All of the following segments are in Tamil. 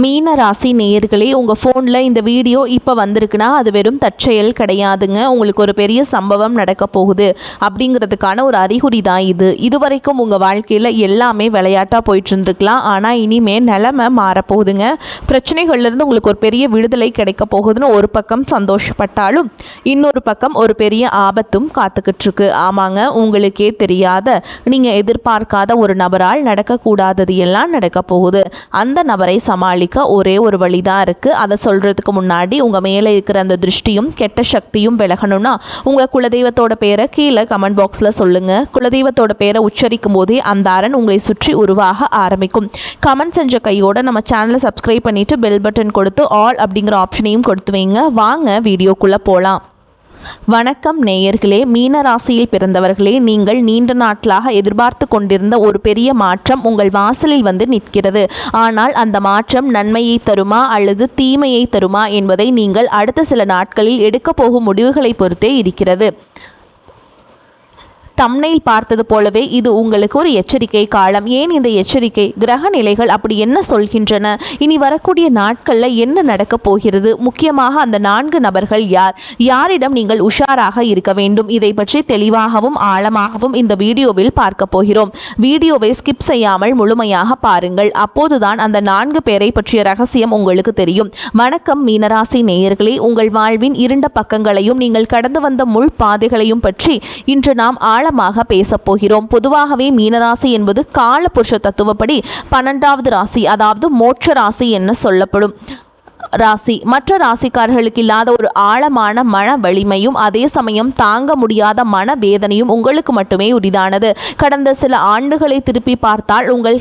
மீன ராசி நேயர்களே, உங்கள் ஃபோனில் இந்த வீடியோ இப்போ வந்திருக்குன்னா அது வெறும் தற்செயல் கிடையாதுங்க. உங்களுக்கு ஒரு பெரிய சம்பவம் நடக்க போகுது அப்படிங்கிறதுக்கான ஒரு அறிகுறி தான் இது. இதுவரைக்கும் உங்கள் வாழ்க்கையில் எல்லாமே விளையாட்டாக போயிட்டு இருந்துக்கலாம். ஆனால் இனிமேல் நிலைமை மாறப்போகுதுங்க. பிரச்சனைகள்லேருந்து உங்களுக்கு ஒரு பெரிய விடுதலை கிடைக்க போகுதுன்னு ஒரு பக்கம் சந்தோஷப்பட்டாலும் இன்னொரு பக்கம் ஒரு பெரிய ஆபத்தும் காத்துக்கிட்டு இருக்கு. ஆமாங்க, உங்களுக்கே தெரியாத, நீங்கள் எதிர்பார்க்காத ஒரு நபரால் நடக்கக்கூடாதது எல்லாம் நடக்க போகுது. அந்த நபரை சமாளிக்க ஒரே ஒரு வழிதான் இருக்குது. அதை சொல்கிறதுக்கு முன்னாடி உங்கள் மேலே இருக்கிற அந்த திருஷ்டியும் கெட்ட சக்தியும் விலகணும்னா உங்கள் குலதெய்வத்தோட பேரை கீழே கமெண்ட் பாக்ஸில் சொல்லுங்கள். குலதெய்வத்தோட பேரை உச்சரிக்கும் போதே அந்த அரண் உங்களை சுற்றி உருவாக ஆரம்பிக்கும். கமெண்ட் செஞ்ச கையோட நம்ம சேனலை சப்ஸ்கிரைப் பண்ணிவிட்டு பெல் பட்டன் கொடுத்து ஆல் அப்படிங்கிற ஆப்ஷனையும் கொடுத்து வைங்க. வாங்க வீடியோக்குள்ளே போகலாம். வணக்கம் நேயர்களே, மீன ராசியில் பிறந்தவர்களே, நீங்கள் நீண்ட நாட்களாக எதிர்பார்த்து கொண்டிருந்த ஒரு பெரிய மாற்றம் உங்கள் வாசலில் வந்து நிற்கிறது. ஆனால் அந்த மாற்றம் நன்மையை தருமா அல்லது தீமையை தருமா என்பதை நீங்கள் அடுத்த சில நாட்களில் எடுக்க போகும் முடிவுகளை பொறுத்தே இருக்கிறது. தம்ப்நெயில் பார்த்தது போலவே இது உங்களுக்கு ஒரு எச்சரிக்கை காலம். ஏன் இந்த எச்சரிக்கை? கிரக நிலைகள் அப்படி என்ன சொல்கின்றன? இனி வரக்கூடிய நாட்களில் என்ன நடக்கப் போகிறது? முக்கியமாக அந்த 4 நபர்கள் யார்? யாரிடம் நீங்கள் உஷாராக இருக்க வேண்டும்? இதை பற்றி தெளிவாகவும் ஆழமாகவும் இந்த வீடியோவில் பார்க்க போகிறோம். வீடியோவை ஸ்கிப் செய்யாமல் முழுமையாக பாருங்கள். அப்போதுதான் அந்த 4 பேரை பற்றிய ரகசியம் உங்களுக்கு தெரியும். வணக்கம் மீனராசி நேயர்களே, உங்கள் வாழ்வின் இருண்ட பக்கங்களையும் நீங்கள் கடந்து வந்த முள் பாதைகளையும் பற்றி இன்று நாம் ஆழமாக பேசப் போகிறோம். பொதுவாகவே மீனராசி என்பது காலபுருஷ தத்துவப்படி 12வது ராசி, அதாவது மோட்ச ராசி என்ன சொல்லப்படும் ராசி. மற்ற ராசிக்காரர்களுக்கு இல்லாத ஒரு ஆழமான மன வலிமையும் அதே சமயம் தாங்க முடியாத மன வேதனையும் உங்களுக்கு மட்டுமே உரிதானது. கடந்த சில ஆண்டுகளை திருப்பி பார்த்தால் உங்கள்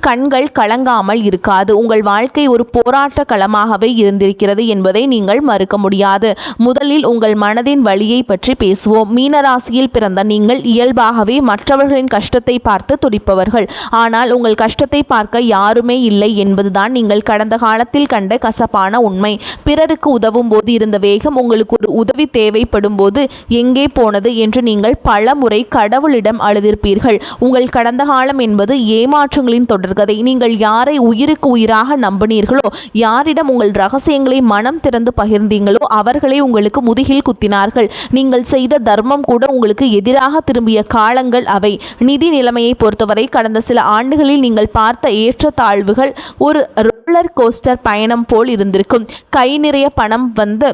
கண்கள் கலங்காமல் இருக்காது. உங்கள் வாழ்க்கை ஒரு போராட்ட களமாகவே இருந்திருக்கிறது என்பதை நீங்கள் மறுக்க முடியாது. முதலில் உங்கள் மனதின் வலியை பற்றி பேசுவோம். மீனராசியில் பிறந்த நீங்கள் இயல்பாகவே மற்றவர்களின் கஷ்டத்தை பார்த்து துடிப்பவர்கள். ஆனால் உங்கள் கஷ்டத்தை பார்க்க யாருமே இல்லை என்பதுதான் நீங்கள் கடந்த காலத்தில் கண்ட கசப்பான உண்மை. பிறருக்கு உதவும் போது இருந்த வேகம் உங்களுக்கு ஒரு உதவி தேவைப்படும் போது எங்கே போனது என்று நீங்கள் பல முறை கடவுளிடம் அழுதிருப்பீர்கள். உங்கள் கடந்த காலம் என்பது ஏமாற்றங்களின் தொடர்கதை. நீங்கள் யாரை உயிருக்கு உயிராக நம்பினீர்களோ, யாரிடம் உங்கள் ரகசியங்களை மனம் திறந்து பகிர்ந்தீங்களோ அவர்களே உங்களுக்கு முதுகில் குத்தினார்கள். நீங்கள் செய்த தர்மம் கூட உங்களுக்கு எதிராக திரும்பிய காலங்கள் அவை. நிதி நிலைமையை பொறுத்தவரை கடந்த சில ஆண்டுகளில் நீங்கள் பார்த்த ஏற்றத்தாழ்வுகள் ஒரு ரோலர் கோஸ்டர் பயணம் போல் இருந்திருக்கும். கை நிறைய பணம் வந்து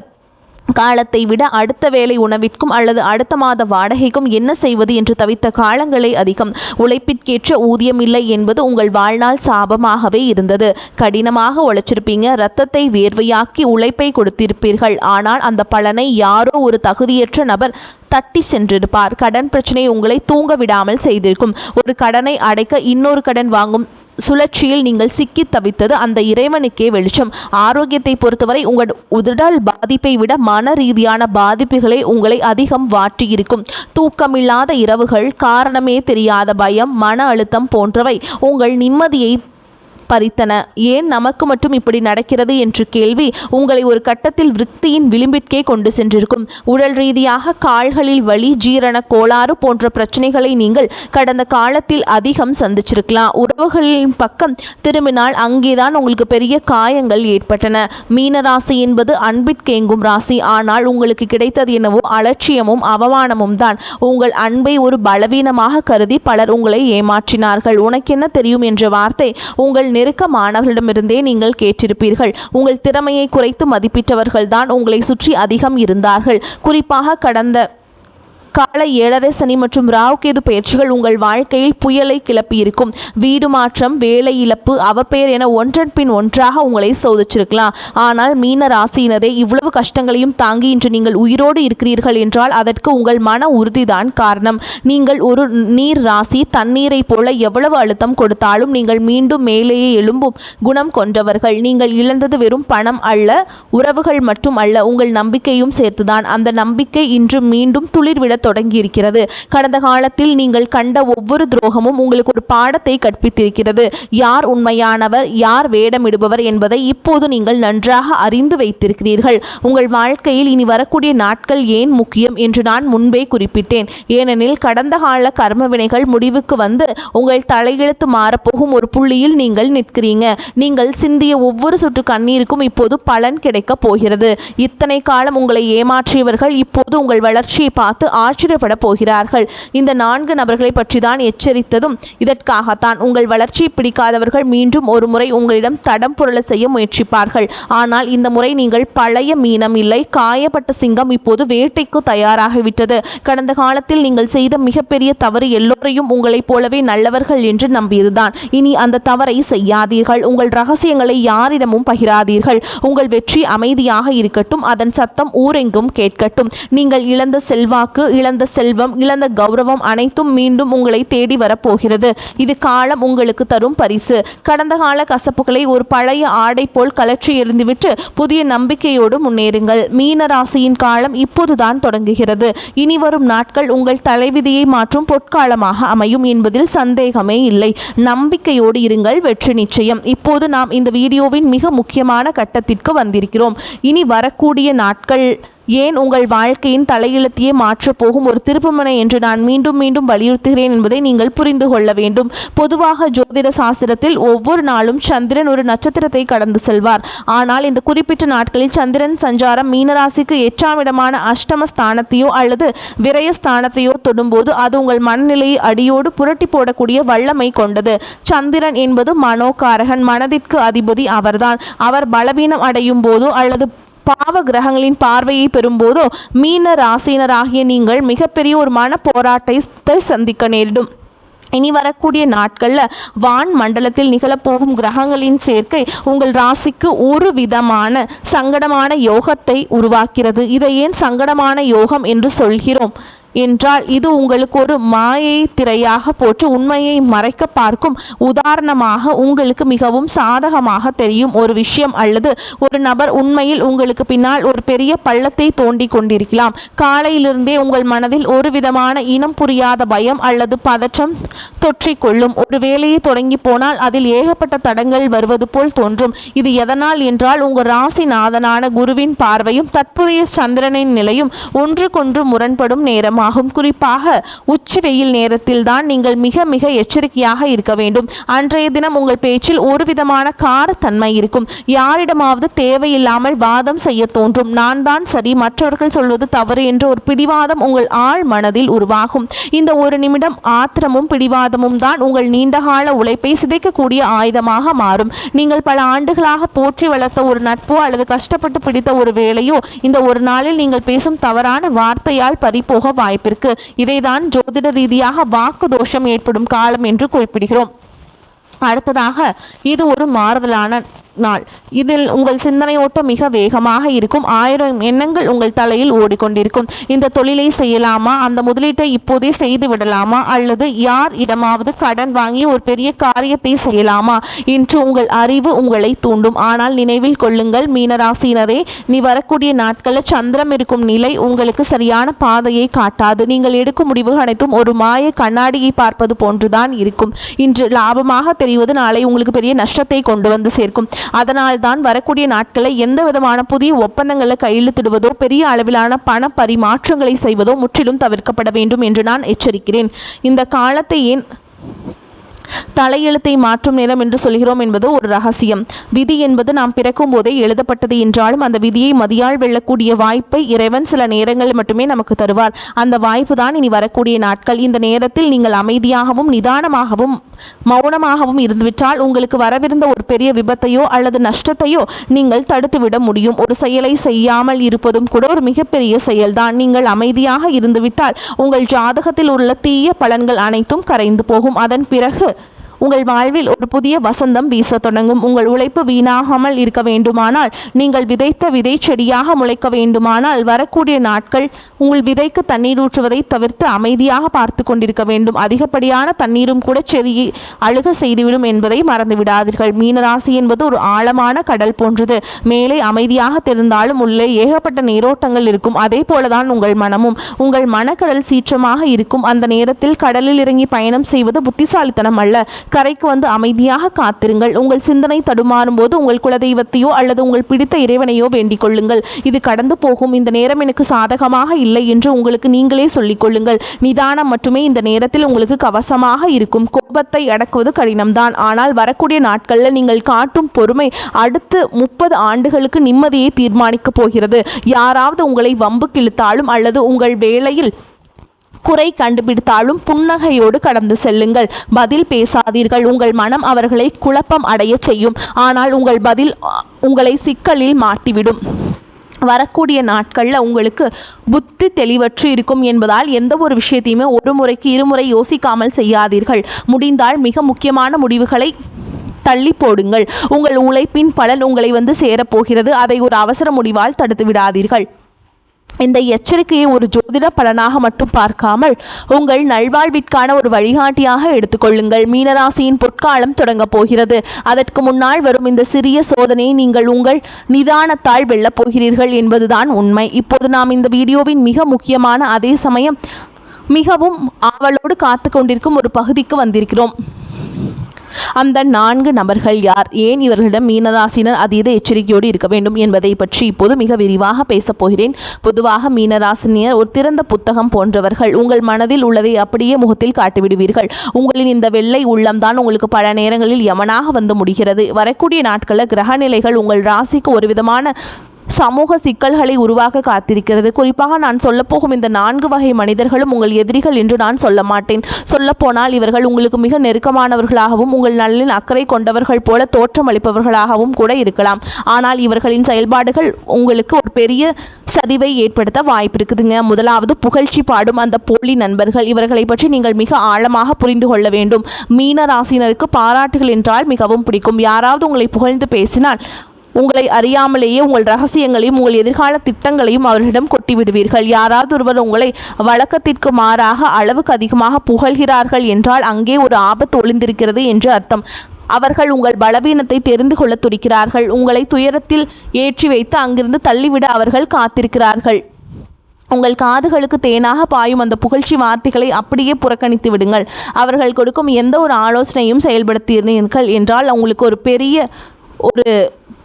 காலத்தை விட அடுத்த வேலை உணவிற்கும் அல்லது அடுத்த மாத வாடகைக்கும் என்ன செய்வது என்று தவித்த காலங்களே அதிகம். உழைப்பிற்கேற்ற ஊதியம் இல்லை என்பது உங்கள் வாழ்நாள் சாபமாகவே இருந்தது. கடினமாக உழைச்சிருப்பீங்க, இரத்தத்தை வேர்வையாக்கி உழைப்பை கொடுத்திருப்பீர்கள். ஆனால் அந்த பலனை யாரோ ஒரு தகுதியற்ற நபர் தட்டி சென்றிருப்பார். கடன் பிரச்சனை உங்களை தூங்க விடாமல் செய்திருக்கும். ஒரு கடனை அடைக்க இன்னொரு கடன் வாங்கும் சுழற்சியில் நீங்கள் சிக்கி தவித்தது அந்த இறைவனுக்கே வெளிச்சம். ஆரோக்கியத்தை பொறுத்தவரை உங்கள் உடல் பாதிப்பை விட மன ரீதியான பாதிப்புகளை உங்களை அதிகம் வாட்டியிருக்கும். தூக்கமில்லாத இரவுகள், காரணமே தெரியாத பயம், மன அழுத்தம் போன்றவை உங்கள் நிம்மதியை பறித்தன. ஏன் நமக்கு மட்டும் இப்படி நடக்கிறது என்று கேள்வி உங்களை ஒரு கட்டத்தில் விருத்தியின் விளிம்பிற்கே கொண்டு சென்றிருக்கும். உடல் ரீதியாக கால்களில் வலி, ஜீரண கோளாறு போன்ற பிரச்சனைகளை நீங்கள் கடந்த காலத்தில் அதிகம் சந்திச்சிருக்கலாம். உறவுகளின் பக்கம் திரும்பினால் அங்கேதான் உங்களுக்கு பெரிய காயங்கள் ஏற்பட்டன. மீனராசி என்பது அன்பிற்கேங்கும் ராசி. ஆனால் உங்களுக்கு கிடைத்தது என்னவோ அலட்சியமும் அவமானமும் தான். உங்கள் அன்பை ஒரு பலவீனமாக கருதி பலர் உங்களை ஏமாற்றினார்கள். உனக்கென்ன தெரியும் என்ற வார்த்தை உங்கள் நெருக்கமானவர்களிடமிருந்தே நீங்கள் கேட்டிருப்பீர்கள். உங்கள் திறமையை குறைத்து மதிப்பிட்டவர்கள்தான் உங்களை சுற்றி அதிகம் இருந்தார்கள். குறிப்பாக கடந்த கால 7.5 சனி மற்றும் ராகு கேது பயிற்சிகள் உங்கள் வாழ்க்கையில் புயலை கிளப்பியிருக்கும். வீடு மாற்றம், வேலை இழப்பு, அவப்பெயர் என ஒன்றன் பின் ஒன்றாக உங்களை சோதிச்சிருக்கலாம். ஆனால் மீன ராசியினரே, இவ்வளவு கஷ்டங்களையும் தாங்கி இன்று நீங்கள் உயிரோடு இருக்கிறீர்கள் என்றால் அதற்கு உங்கள் மன உறுதிதான் காரணம். நீங்கள் ஒரு நீர் ராசி. தண்ணீரை போல எவ்வளவு அழுத்தம் கொடுத்தாலும் நீங்கள் மீண்டும் மேலேயே எழும்பும் குணம் கொண்டவர்கள். நீங்கள் இழந்தது வெறும் பணம் அல்ல, உறவுகள் மட்டும் அல்ல, உங்கள் நம்பிக்கையும் சேர்த்துதான். அந்த நம்பிக்கை இன்று மீண்டும் துளிர்விட தொடங்கி இருக்கிறது. கடந்த காலத்தில் நீங்கள் கண்ட ஒவ்வொரு துரோகமும் உங்களுக்கு ஒரு பாடத்தை கற்பித்திருக்கிறது. யார் உண்மையானவர், யார் வேடமிடுபவர் என்பதை இப்போது நீங்கள் நன்றாக அறிந்து வைத்திருக்கிறீர்கள். உங்கள் வாழ்க்கையில் இனி வரக்கூடிய நாட்கள் ஏன் முக்கியம் என்று நான் முன்பே குறிப்பிட்டேன். ஏனெனில் கடந்த கால கர்ம வினைகள் முடிவுக்கு வந்து உங்கள் தலையெழுத்து மாறப்போகும் ஒரு புள்ளியில் நீங்கள் நிற்கிறீங்க. நீங்கள் சிந்திய ஒவ்வொரு சொட்டு கண்ணீருக்கும் இப்போது பலன் கிடைக்க போகிறது. இத்தனை காலம் உங்களை ஏமாற்றியவர்கள் இப்போது உங்கள் வளர்ச்சியை பார்த்து ஆச்சரியப்பட போகிறார்கள். இந்த 4 நபர்களை பற்றி தான் எச்சரித்ததும் இதற்காகத்தான். உங்கள் வளர்ச்சியை பிடிக்காதவர்கள் மீண்டும் ஒரு முறை உங்களிடம் தடம் புரள செய்ய முயற்சிப்பார்கள். ஆனால் இந்த முறை நீங்கள் பழைய மீனம் இல்லை, காயப்பட்ட சிங்கம் இப்போது வேட்டைக்கு தயாராகிவிட்டது. கடந்த காலத்தில் நீங்கள் செய்த மிகப்பெரிய தவறு எல்லோரையும் உங்களைப் போலவே நல்லவர்கள் என்று நம்பியதுதான். இனி அந்த தவறை செய்யாதீர்கள். உங்கள் ரகசியங்களை யாரிடமும் பகிராதீர்கள். உங்கள் வெற்றி அமைதியாக இருக்கட்டும். அதன் சத்தம் ஊரெங்கும் கேட்கட்டும். நீங்கள் இழந்த செல்வாக்கு, இழந்த செல்வம், இழந்த கௌரவம் அனைத்தும் மீண்டும் உங்களை தேடி வரப்போகிறது. இது காலம் உங்களுக்கு தரும் பரிசு. கடந்த கால கசப்புகளை ஒரு பழைய ஆடை போல் கலற்றி எறிந்துவிட்டு புதிய நம்பிக்கையோடு முன்னேறுங்கள். மீன ராசியின் காலம் இப்போதுதான் தொடங்குகிறது. இனி வரும் நாட்கள் உங்கள் தலைவிதியை மாற்றும் பொற்காலமாக அமையும் என்பதில் சந்தேகமே இல்லை. நம்பிக்கையோடு இருங்கள், வெற்றி நிச்சயம். இப்போது நாம் இந்த வீடியோவின் மிக முக்கியமான கட்டத்திற்கு வந்திருக்கிறோம். இனி வரக்கூடிய நாட்கள் ஏன் உங்கள் வாழ்க்கையின் தலையெழுத்தையே மாற்றப் போகும் ஒரு திருப்புமுனை என்று நான் மீண்டும் மீண்டும் வலியுறுத்துகிறேன் என்பதை நீங்கள் புரிந்து கொள்ள வேண்டும். பொதுவாக ஜோதிட சாஸ்திரத்தில் ஒவ்வொரு நாளும் சந்திரன் ஒரு நட்சத்திரத்தை கடந்து செல்வார். ஆனால் இந்த குறிப்பிட்ட நாட்களில் சந்திரன் சஞ்சாரம் மீனராசிக்கு 8ஆம் இடமான அஷ்டம ஸ்தானத்தையோ அல்லது விரயஸ்தானத்தையோ தொடும்போது அது உங்கள் மனநிலையை அடியோடு புரட்டி போடக்கூடிய வல்லமை கொண்டது. சந்திரன் என்பது மனோகாரகன், மனதிற்கு அதிபதி அவர்தான். அவர் பலவீனம் அடையும் போதோ அல்லது பாவ கிரகங்களின் பார்வையை பெறும்போதோ மீன ராசினராகிய நீங்கள் மிகப்பெரிய ஒரு மன போராட்டத்தை சந்திக்க நேரிடும். இனி வரக்கூடிய நாட்களில் வான் மண்டலத்தில் நிகழப்போகும் கிரகங்களின் சேர்க்கை உங்கள் ராசிக்கு ஒரு விதமான சங்கடமான யோகத்தை உருவாக்கிறது. இதை ஏன் சங்கடமான யோகம் என்று சொல்கிறோம் என்றால் இது உங்களுக்கு ஒரு மாயை திரையாக போட்டு உண்மையை மறைக்க பார்க்கும். உதாரணமாக, உங்களுக்கு மிகவும் சாதகமாக தெரியும் ஒரு விஷயம் அல்லது ஒரு நபர் உண்மையில் உங்களுக்கு பின்னால் ஒரு பெரிய பள்ளத்தை தோண்டி கொண்டிருக்கலாம். காலையிலிருந்தே உங்கள் மனதில் ஒரு விதமான இனம் புரியாத பயம் அல்லது பதற்றம் தொற்றிக்கொள்ளும். ஒரு வேலையை தொடங்கி போனால் அதில் ஏகப்பட்ட தடங்கள் வருவது போல் தோன்றும். இது எதனால் என்றால் உங்கள் ராசிநாதனான குருவின் பார்வையும் தற்போதைய சந்திரனின் நிலையும் ஒன்றுக்கொன்று முரண்படும் நேரம் ஆகும். குறிப்பாக உச்சி வெயில் நேரத்தில் தான் நீங்கள் மிக மிக எச்சரிக்கையாக இருக்க வேண்டும். அன்றைய தினம் உங்கள் பேச்சில் ஒரு விதமான காரத்தன்மை இருக்கும். யாரிடமாவது தேவையில்லாமல் வாதம் செய்ய தோன்றும். நான் தான் சரி, மற்றவர்கள் சொல்வது தவறு என்ற ஒரு பிடிவாதம் உங்கள் ஆழ் மனதில் உருவாகும். இந்த ஒரு நிமிடம் ஆத்திரமும் பிடிவாதமும் தான் உங்கள் நீண்டகால உழைப்பை சிதைக்கக்கூடிய ஆயுதமாக மாறும். நீங்கள் பல ஆண்டுகளாக போற்றி வளர்த்த ஒரு நட்போ அல்லது கஷ்டப்பட்டு பிடித்த ஒரு வேலையோ இந்த ஒரு நாளில் நீங்கள் பேசும் தவறான வார்த்தையால் பறிபோக வாய்ப்பிற்கு. இதைதான் ஜோதிட ரீதியாக வாக்கு தோஷம் ஏற்படும் காலம் என்று குறிப்பிடுகிறோம். அடுத்ததாக, இது ஒரு மாறுதலான நாள். இதில் உங்கள் சிந்தனை ஓட்டம் மிக வேகமாக இருக்கும். 1000 எண்ணங்கள் உங்கள் தலையில் ஓடிக்கொண்டிருக்கும். இந்த தொழிலை செய்யலாமா, அந்த முதலீட்டை இப்போதே செய்து விடலாமா, அல்லது யார் இடமாவது கடன் வாங்கி ஒரு பெரிய காரியத்தை செய்யலாமா என்று உங்கள் அறிவு உங்களை தூண்டும். ஆனால் நினைவில் கொள்ளுங்கள் மீனராசினரே, நீ வரக்கூடிய நாட்களில் சந்திரம் இருக்கும் நிலை உங்களுக்கு சரியான பாதையை காட்டாது. நீங்கள் எடுக்கும் முடிவுகள் அனைத்தும் ஒரு மாய கண்ணாடியை பார்ப்பது போன்றுதான் இருக்கும். இன்று லாபமாக தெரிவது நாளை உங்களுக்கு பெரிய நஷ்டத்தை கொண்டு வந்து சேர்க்கும். அதனால் தான் வரக்கூடிய நாட்களில் எந்த விதமான புதிய ஒப்பந்தங்களை கையெழுத்திடுவதோ பெரிய அளவிலான பண பரிமாற்றங்களை செய்வதோ முற்றிலும் தவிர்க்கப்பட வேண்டும் என்று நான் எச்சரிக்கிறேன். இந்த காலத்தை ஏன் தலையெழுத்தை மாற்றும் நேரம் என்று சொல்கிறோம் என்பது ஒரு ரகசியம். விதி என்பது நாம் பிறக்கும் போதே எழுதப்பட்டது என்றாலும் அந்த விதியை மதியால் வெல்லக்கூடிய வாய்ப்பை இறைவன் சில நேரங்களில் மட்டுமே நமக்கு தருவார். அந்த வாய்ப்பு தான் இனி வரக்கூடிய நாட்கள். இந்த நேரத்தில் நீங்கள் அமைதியாகவும் நிதானமாகவும் மௌனமாகவும் இருந்துவிட்டால் உங்களுக்கு வரவிருந்த ஒரு பெரிய விபத்தையோ அல்லது நஷ்டத்தையோ நீங்கள் தடுத்துவிட முடியும். ஒரு செயலை செய்யாமல் இருப்பதும் கூட ஒரு மிகப்பெரிய செயல்தான். நீங்கள் அமைதியாக இருந்துவிட்டால் உங்கள் ஜாதகத்தில் உள்ள தீய பலன்கள் அனைத்தும் கரைந்து போகும். அதன் பிறகு உங்கள் வாழ்வில் ஒரு புதிய வசந்தம் வீச தொடங்கும். உங்கள் உழைப்பு வீணாகாமல் இருக்க வேண்டுமானால், நீங்கள் விதைத்த விதை செடியாக முளைக்க வேண்டுமானால், வரக்கூடிய நாட்கள் உங்கள் விதைக்கு தண்ணீர் ஊற்றுவதை தவிர்த்து அமைதியாக பார்த்து கொண்டிருக்க வேண்டும். அதிகப்படியான தண்ணீரும் கூட செடியை அழுக செய்துவிடும் என்பதை மறந்து விடாதீர்கள். மீனராசி என்பது ஒரு ஆழமான கடல் போன்றது. மேலே அமைதியாக தெரிந்தாலும் உள்ளே ஏகப்பட்ட நீரோட்டங்கள் இருக்கும். அதே போலதான் உங்கள் மனமும். உங்கள் மனக்கடல் சீற்றமாக இருக்கும். அந்த நேரத்தில் கடலில் இறங்கி பயணம் செய்வது புத்திசாலித்தனம் அல்ல. கரைக்கு வந்து அமைதியாக காத்திருங்கள். உங்கள் சிந்தனை தடுமாறும் போது உங்கள் குலதெய்வத்தையோ அல்லது உங்கள் பிடித்த இறைவனையோ வேண்டிக் கொள்ளுங்கள். இது கடந்து போகும். இந்த நேரம் எனக்கு சாதகமாக இல்லை என்று உங்களுக்கு நீங்களே சொல்லிக் கொள்ளுங்கள். நிதானம் மட்டுமே இந்த நேரத்தில் உங்களுக்கு கவசமாக இருக்கும். கோபத்தை அடக்குவது கடினம்தான். ஆனால் வரக்கூடிய நாட்களில் நீங்கள் காட்டும் பொறுமை அடுத்து 30 ஆண்டுகளுக்கு நிம்மதியை தீர்மானிக்கப் போகிறது. யாராவது உங்களை வம்பு கிழித்தாலும் அல்லது உங்கள் வேளையில் குறை கண்டுபிடித்தாலும் புன்னகையோடு கடந்து செல்லுங்கள். பதில் பேசாதீர்கள். உங்கள் மனம் அவர்களை குழப்பம் அடைய செய்யும். ஆனால் உங்கள் பதில் உங்களை சிக்கலில் மாட்டிவிடும். வரக்கூடிய நாட்களில் உங்களுக்கு புத்தி தெளிவற்று இருக்கும் என்பதால் எந்த ஒரு விஷயத்தையுமே ஒரு முறைக்கு இருமுறை யோசிக்காமல் செய்யாதீர்கள். முடிந்தால் மிக முக்கியமான முடிவுகளை தள்ளி போடுங்கள். உங்கள் உழைப்பின் பலன் உங்களை வந்து சேரப்போகிறது. அதை ஒரு அவசர முடிவால் தடுத்து விடாதீர்கள். இந்த எச்சரிக்கையை ஒரு ஜோதிட பலனாக மட்டும் பார்க்காமல் உங்கள் நல்வாழ்விற்கான ஒரு வழிகாட்டியாக எடுத்துக்கொள்ளுங்கள். மீனராசியின் பொற்காலம் தொடங்கப் போகிறது. அதற்கு முன்னால் வரும் இந்த சிறிய சோதனையை நீங்கள் உங்கள் நிதானத்தால் வெல்லப் போகிறீர்கள் என்பதுதான் உண்மை. இப்போது நாம் இந்த வீடியோவின் மிக முக்கியமான அதே சமயம் மிகவும் ஆவலோடு காத்து கொண்டிருக்கும் ஒரு பகுதிக்கு வந்திருக்கிறோம். அந்த 4 நபர்கள் யார்? ஏன் இவர்களிடம் மீனராசினர் அதீத எச்சரிக்கையோடு இருக்க வேண்டும் என்பதை பற்றி இப்போது மிக விரிவாக பேசப் போகிறேன். பொதுவாக மீனராசினியர் ஒரு திறந்த புத்தகம் போன்றவர்கள். உங்கள் மனதில் உள்ளதை அப்படியே முகத்தில் காட்டிவிடுவீர்கள். உங்களின் இந்த வெள்ளை உள்ளம்தான் உங்களுக்கு பல நேரங்களில் யமனாக வந்து முடிகிறது. வரக்கூடிய நாட்களில் கிரகநிலைகள் உங்கள் ராசிக்கு ஒரு விதமான சமூக சிக்கல்களை உருவாக்க காத்திருக்கிறது. குறிப்பாக நான் சொல்லப்போகும் இந்த 4 வகை மனிதர்களும் உங்கள் எதிரிகள் என்று நான் சொல்ல மாட்டேன். சொல்லப்போனால் இவர்கள் உங்களுக்கு மிக நெருக்கமானவர்களாகவும் உங்கள் நலனில் அக்கறை கொண்டவர்கள் போல தோற்றமளிப்பவர்களாகவும் கூட இருக்கலாம். ஆனால் இவர்களின் செயல்பாடுகள் உங்களுக்கு ஒரு பெரிய சரிவை ஏற்படுத்த வாய்ப்பு இருக்குதுங்க. முதலாவது புகழ்ச்சி பாடும் அந்த போலி நண்பர்கள். இவர்களை பற்றி நீங்கள் மிக ஆழமாக புரிந்து கொள்ள வேண்டும். மீன ராசினருக்கு பாராட்டுகள் என்றால் மிகவும் பிடிக்கும். யாராவது உங்களை புகழ்ந்து பேசினால் உங்களை அறியாமலேயே உங்கள் ரகசியங்களையும் உங்கள் எதிர்கால திட்டங்களையும் அவர்களிடம் கொட்டிவிடுவீர்கள். யாராவது ஒருவர் உங்களை வழக்கத்திற்கு மாறாக அளவுக்கு அதிகமாக புகழ்கிறார்கள் என்றால் அங்கே ஒரு ஆபத்து ஒளிந்திருக்கிறது என்று அர்த்தம். அவர்கள் உங்கள் பலவீனத்தை தெரிந்து கொள்ள துடிக்கிறார்கள். உங்களை துயரத்தில் ஏற்றி வைத்து அங்கிருந்து தள்ளிவிட அவர்கள் காத்திருக்கிறார்கள். உங்கள் காதுகளுக்கு தேனாக பாயும் அந்த புகழ்ச்சி வார்த்தைகளை அப்படியே புறக்கணித்து விடுங்கள். அவர்கள் கொடுக்கும் எந்த ஒரு ஆலோசனையும் செயல்படுத்தினீர்கள் என்றால் உங்களுக்கு ஒரு பெரிய ஒரு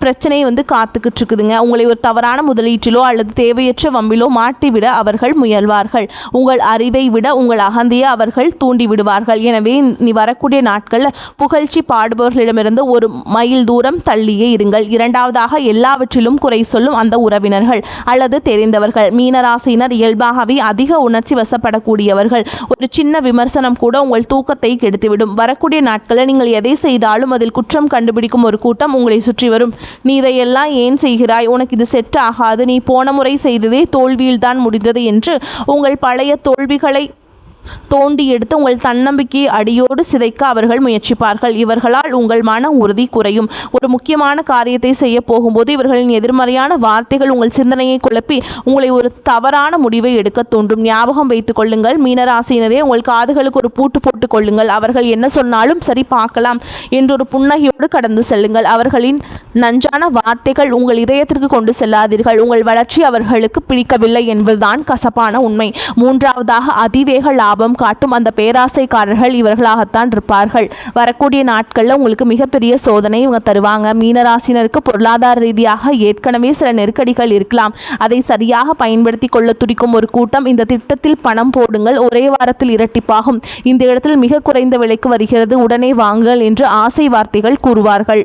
பிரச்சனை வந்து காத்துக்கிட்டு இருக்குதுங்க. உங்களை ஒரு தவறான முதலீட்டிலோ அல்லது தேவையற்ற வம்பிலோ மாட்டிவிட அவர்கள் முயல்வார்கள். உங்கள் அறிவை விட உங்கள் அகந்தையை அவர்கள் தூண்டி விடுவார்கள். எனவே நீ வரக்கூடிய நாட்களில் புகழ்ச்சி பாடுபவர்களிடமிருந்து ஒரு மைல் தூரம் தள்ளியே இருங்கள். இரண்டாவதாக, எல்லாவற்றிலும் குறை சொல்லும் அந்த உறவினர்கள் அல்லது தெரிந்தவர்கள். மீனராசினர் இயல்பாகவே அதிக உணர்ச்சி வசப்படக்கூடியவர்கள். ஒரு சின்ன விமர்சனம் கூட உங்கள் தூக்கத்தை கெடுத்துவிடும். வரக்கூடிய நாட்களில் நீங்கள் எதை செய்தாலும் அதில் குற்றம் கண்டுபிடிக்கும் ஒரு கூட்டம் உங்களை சுற்றி வரும். நீ இதையெல்லாம் ஏன் செய்கிறாய்? உனக்கு இது செட் ஆகாது. நீ போன முறை செய்ததே தோல்வியில்தான் முடிந்தது என்று உங்கள் பழைய தோல்விகளை தோண்டி எடுத்து உங்கள் தன்னம்பிக்கையை அடியோடு சிதைக்க அவர்கள் முயற்சிப்பார்கள். இவர்களால் உங்கள் மன உறுதி குறையும். ஒரு முக்கியமான காரியத்தை செய்ய போகும்போது இவர்களின் எதிர்மறையான வார்த்தைகள் உங்கள் சிந்தனையை குழப்பி உங்களை ஒரு தவறான முடிவை எடுக்க தூண்டும். ஞாபகம் வைத்துக் கொள்ளுங்கள் மீனராசினரே, உங்கள் காதுகளுக்கு ஒரு பூட்டு போட்டுக் கொள்ளுங்கள். அவர்கள் என்ன சொன்னாலும் சரி பார்க்கலாம் என்றொரு புன்னகையோடு கடந்து செல்லுங்கள். அவர்களின் நஞ்சான வார்த்தைகள் உங்கள் இதயத்திற்கு கொண்டு செல்லாதீர்கள். உங்கள் வளர்ச்சி அவர்களுக்கு பிடிக்கவில்லை என்பதுதான் கசப்பான உண்மை. மூன்றாவதாக, அதிவேக லாபம் காட்டும் அந்த பேராசைக்காரர்கள் இவர்களாகத்தான் இருப்பார்கள். வரக்கூடிய நாட்களில் உங்களுக்கு மிகப்பெரிய சோதனை இவங்க தருவாங்க. மீனராசினருக்கு பொருளாதார ரீதியாக ஏற்கனவே சில நெருக்கடிகள் இருக்கலாம். அதை சரியாக பயன்படுத்தி கொள்ள துடிக்கும் ஒரு கூட்டம். இந்த திட்டத்தில் பணம் போடுங்கள், ஒரே வாரத்தில் இரட்டிப்பாகும். இந்த இடத்தில் மிக குறைந்த விலைக்கு வருகிறது, உடனே வாங்குங்கள் என்று ஆசை வார்த்தைகள் கூறுவார்கள்.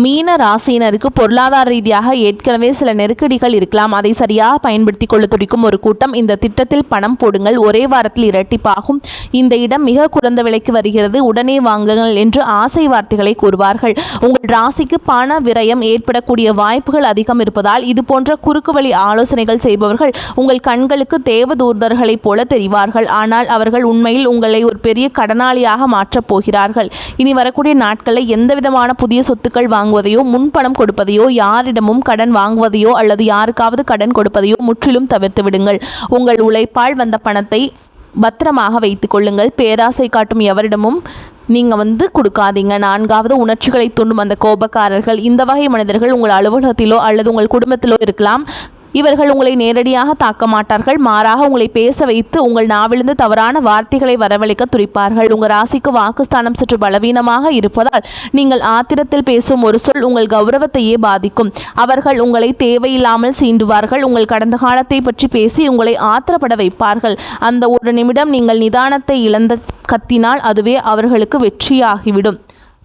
மீன ராசியினருக்கு பொருளாதார ரீதியாக ஏற்கனவே சில நெருக்கடிகள் இருக்கலாம். அதை சரியாக பயன்படுத்தி கொள்ள துடிக்கும் ஒரு கூட்டம். இந்த திட்டத்தில் பணம் போடுங்கள், ஒரே வாரத்தில் இரட்டிப்பாகும். அமைப்பாகும். இந்த இடம் மிக குறைந்த விலைக்கு வருகிறது, உடனே வாங்குங்கள் என்று ஆசை வார்த்தைகளை கூறுவார்கள். உங்கள் ராசிக்கு பண விரயம் ஏற்படக்கூடிய வாய்ப்புகள் அதிகம் இருப்பதால் இது போன்ற குறுக்கு வழி ஆலோசனைகள் செய்பவர்கள் உங்கள் கண்களுக்கு தேவதூதர்களைப் போல தெரிவார்கள். ஆனால் அவர்கள் உண்மையில் உங்களை ஒரு பெரிய கடனாளியாக மாற்றப் போகிறார்கள். இனி வரக்கூடிய நாட்களில் எந்தவிதமான புதிய சொத்துக்கள் வாங்குவதையோ, முன்பணம் கொடுப்பதையோ, யாரிடமும் கடன் வாங்குவதையோ அல்லது யாருக்காவது கடன் கொடுப்பதையோ முற்றிலும் தவிர்த்து விடுங்கள். உங்கள் உழைப்பால் வந்த பணத்தை பத்திரமாக வைத்துக் கொள்ளுங்கள். பேராசை காட்டும் எவரிடமும் நீங்கள் கொடுக்காதீங்க. 4வது, உணர்ச்சிகளை தூண்டும் அந்த கோபக்காரர்கள். இந்த வகை மனிதர்கள் உங்கள் அலுவலகத்திலோ அல்லது உங்கள் குடும்பத்திலோ இருக்கலாம். இவர்கள் உங்களை நேரடியாக தாக்க மாட்டார்கள், மாறாக உங்களை பேச வைத்து உங்கள் நாவிலிருந்து தவறான வார்த்தைகளை வரவழைக்க துடிப்பார்கள். உங்கள் ராசிக்கு வாக்குஸ்தானம் சற்று பலவீனமாக இருப்பதால் நீங்கள் ஆத்திரத்தில் பேசும் ஒரு சொல் உங்கள் கௌரவத்தையே பாதிக்கும். அவர்கள் உங்களை தேவையில்லாமல் சீண்டுவார்கள். உங்கள் கடந்த காலத்தை பற்றி பேசி உங்களை ஆத்திரப்பட வைப்பார்கள். அந்த ஒரு நிமிடம் நீங்கள் நிதானத்தை இழந்து கத்தினால் அதுவே அவர்களுக்கு வெற்றியாகிவிடும்.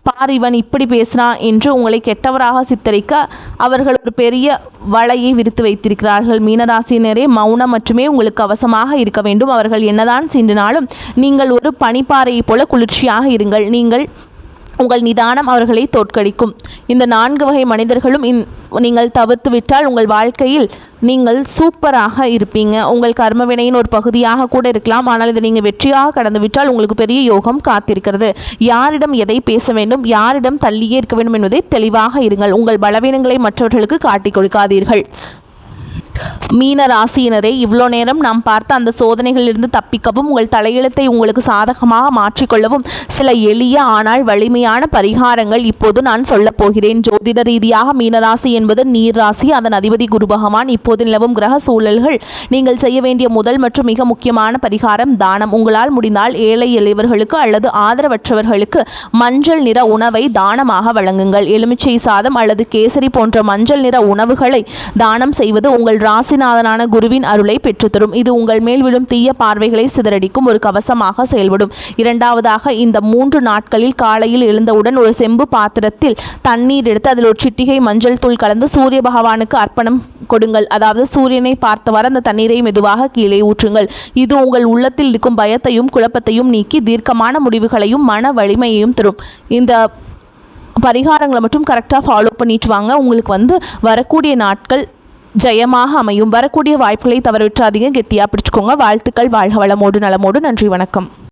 பார், இவன் இப்படி பேசுகிறான் என்று உங்களை கெட்டவராக சித்தரிக்க அவர்கள் ஒரு பெரிய வலையை விரித்து வைத்திருக்கிறார்கள். மீனராசினரே, மௌனம் மட்டுமே உங்களுக்கு அவசமாக இருக்க வேண்டும். அவர்கள் என்னதான் சீண்டினாலும் நீங்கள் ஒரு பனிப்பாறையைப் போல குளிர்ச்சியாக இருங்கள். உங்கள் நிதானம் அவர்களை தோற்கடிக்கும். இந்த 4 வகை மனிதர்களும் நீங்கள் தவிர்த்து விட்டால் உங்கள் வாழ்க்கையில் நீங்கள் சூப்பராக இருப்பீங்க. உங்கள் கர்மவினையின் ஒரு பகுதியாக கூட இருக்கலாம். ஆனால் இதை நீங்கள் வெற்றியாக கடந்து விட்டால் உங்களுக்கு பெரிய யோகம் காத்திருக்கிறது. யாரிடம் எதை பேச வேண்டும், யாரிடம் தள்ளியே இருக்க வேண்டும் என்பதை தெளிவாக இருங்கள். உங்கள் பலவீனங்களை மற்றவர்களுக்கு காட்டிக் கொடுக்காதீர்கள். மீன ராசியினரே, இவ்வளோ நேரம் நாம் பார்த்த அந்த சோதனைகளிலிருந்து தப்பிக்கவும் உங்கள் தலையெழுத்தை உங்களுக்கு சாதகமாக மாற்றிக்கொள்ளவும் சில எளிய ஆனால் வலிமையான பரிகாரங்கள் இப்போது நான் சொல்லப் போகிறேன். ஜோதிட ரீதியாக மீனராசி என்பது நீர் ராசி. அதன் அதிபதி குரு பகவான். இப்போது நிலவும் கிரக சூழல்கள் நீங்கள் செய்ய வேண்டிய முதல் மற்றும் மிக முக்கியமான பரிகாரம் தானம். உங்களால் முடிந்தால் ஏழை எளியவர்களுக்கு அல்லது ஆதரவற்றவர்களுக்கு மஞ்சள் நிற உணவை தானமாக வழங்குங்கள். எலுமிச்சை சாதம் அல்லது கேசரி போன்ற மஞ்சள் நிற உணவுகளை தானம் செய்வது உங்கள் ராசிநாதனான குருவின் அருளை பெற்றுத்தரும். இது உங்கள் மேல் விழும் தீய பார்வைகளை சிதறடிக்கும் ஒரு கவசமாக செயல்படும். 2வதாக, இந்த 3 நாட்களில் காலையில் எழுந்தவுடன் ஒரு செம்பு பாத்திரத்தில் தண்ணீர் எடுத்து அதில் ஒரு சிட்டிகை மஞ்சள் தூள் கலந்து சூரிய பகவானுக்கு அர்ப்பணம் கொடுங்கள். அதாவது சூரியனை பார்த்தவாறு அந்த தண்ணீரை மெதுவாக கீழே ஊற்றுங்கள். இது உங்கள் உள்ளத்தில் இருக்கும் பயத்தையும் குழப்பத்தையும் நீக்கி தீர்க்கமான முடிவுகளையும் மன வலிமையையும் தரும். இந்த பரிகாரங்களை மட்டும் கரெக்டாக ஃபாலோ பண்ணிட்டு வாங்க. உங்களுக்கு வரக்கூடிய நாட்கள் ஜெயமாக அமையும். வரக்கூடிய வாய்ப்புகளை தவறவிட்டாதீங்க. கெட்டியாக பிடிச்சுக்கோங்க. வாழ்த்துக்கள். வாழ்க வளமோடு நலமோடு. நன்றி, வணக்கம்.